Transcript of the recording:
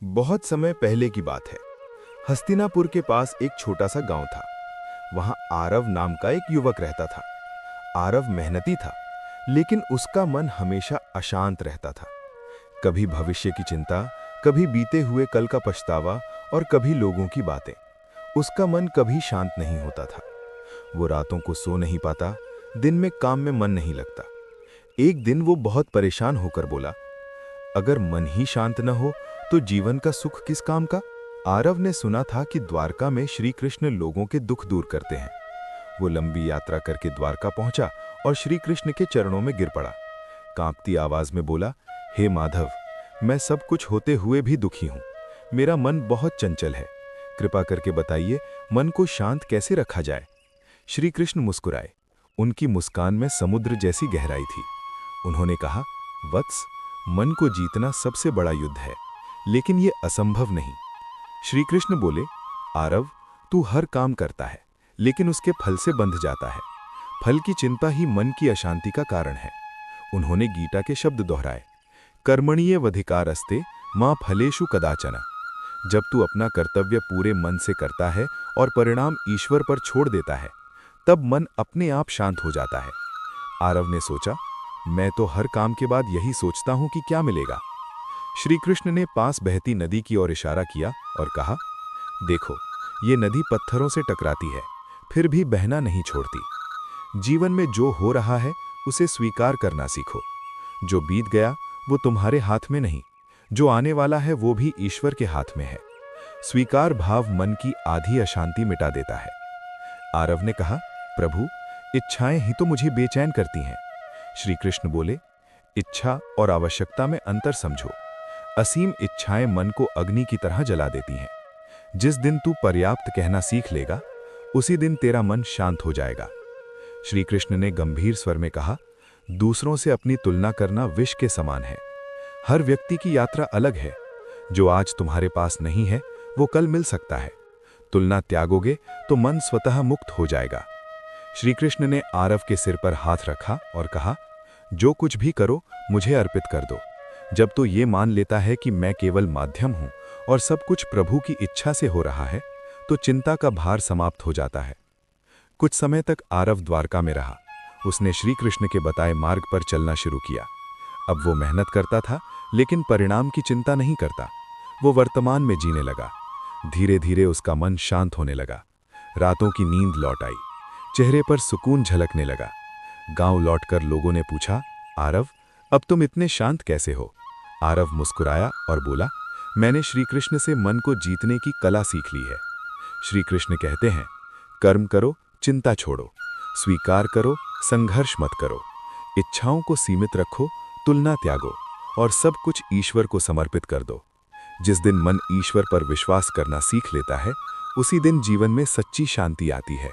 बहुत समय पहले की बात है। हस्तिनापुर के पास एक छोटा सा गांव था। वहां आरव नाम का एक युवक रहता था। आरव मेहनती था, लेकिन उसका मन हमेशा अशांत रहता था। कभी भविष्य की चिंता, कभी बीते हुए कल का पछतावा और कभी लोगों की बातें। उसका मन कभी शांत नहीं होता था। वो रातों को सो नहीं पाता, दिन में काम में मन नहीं लगता। एक दिन वो बहुत परेशान होकर बोला, अगर मन ही शांत न हो तो जीवन का सुख किस काम का। आरव ने सुना था कि द्वारका में श्री कृष्ण लोगों के दुख दूर करते हैं। वो लंबी यात्रा करके द्वारका पहुंचा और श्री कृष्ण के चरणों में गिर पड़ा। कांपती आवाज में बोला, हे माधव, मैं सब कुछ होते हुए भी दुखी हूं। मेरा मन बहुत चंचल है। कृपा करके बताइए, मन को शांत कैसे रखा जाए। श्री कृष्ण मुस्कुराए। उनकी मुस्कान में समुद्र जैसी गहराई थी। उन्होंने कहा, वत्स, मन को जीतना सबसे बड़ा युद्ध है, लेकिन यह असंभव नहीं। श्री कृष्ण बोले, आरव, तू हर काम करता है, लेकिन उसके फल से बंध जाता है। फल की चिंता ही मन की अशांति का कारण है। उन्होंने गीता के शब्द दोहराए, कर्मण्येवाधिकारस्ते मा फलेषु कदाचन। जब तू अपना कर्तव्य पूरे मन से करता है और परिणाम ईश्वर पर छोड़ देता है, तब मन अपने आप शांत हो जाता है। आरव ने सोचा, मैं तो हर काम के बाद यही सोचता हूं कि क्या मिलेगा। श्री कृष्ण ने पास बहती नदी की ओर इशारा किया और कहा, देखो, ये नदी पत्थरों से टकराती है, फिर भी बहना नहीं छोड़ती। जीवन में जो हो रहा है उसे स्वीकार करना सीखो। जो बीत गया वो तुम्हारे हाथ में नहीं, जो आने वाला है वो भी ईश्वर के हाथ में है। स्वीकार भाव मन की आधी अशांति मिटा देता है। आरव ने कहा, प्रभु, इच्छाएं ही तो मुझे बेचैन करती हैं। श्री कृष्ण बोले, इच्छा और आवश्यकता में अंतर समझो। असीम इच्छाएं मन को अग्नि की तरह जला देती हैं। जिस दिन तू पर्याप्त कहना सीख लेगा, उसी दिन तेरा मन शांत हो जाएगा। श्री कृष्ण ने गंभीर स्वर में कहा, दूसरों से अपनी तुलना करना विष के समान है। हर व्यक्ति की यात्रा अलग है। जो आज तुम्हारे पास नहीं है वो कल मिल सकता है। तुलना त्यागोगे तो मन स्वतः मुक्त हो जाएगा। श्री कृष्ण ने आरव के सिर पर हाथ रखा और कहा, जो कुछ भी करो मुझे अर्पित कर दो। जब तो ये मान लेता है कि मैं केवल माध्यम हूं और सब कुछ प्रभु की इच्छा से हो रहा है, तो चिंता का भार समाप्त हो जाता है। कुछ समय तक आरव द्वारका में रहा। उसने श्री कृष्ण के बताए मार्ग पर चलना शुरू किया। अब वो मेहनत करता था, लेकिन परिणाम की चिंता नहीं करता। वो वर्तमान में जीने लगा। धीरे धीरे उसका मन शांत होने लगा। रातों की नींद लौट आई। चेहरे पर सुकून झलकने लगा। गांव लौटकर लोगों ने पूछा, आरव, अब तुम इतने शांत कैसे हो। आरव मुस्कुराया और बोला, मैंने श्री कृष्ण से मन को जीतने की कला सीख ली है। श्री कृष्ण कहते हैं, कर्म करो, चिंता छोड़ो, स्वीकार करो, संघर्ष मत करो, इच्छाओं को सीमित रखो, तुलना त्यागो और सब कुछ ईश्वर को समर्पित कर दो। जिस दिन मन ईश्वर पर विश्वास करना सीख लेता है, उसी दिन जीवन में सच्ची शांति आती है।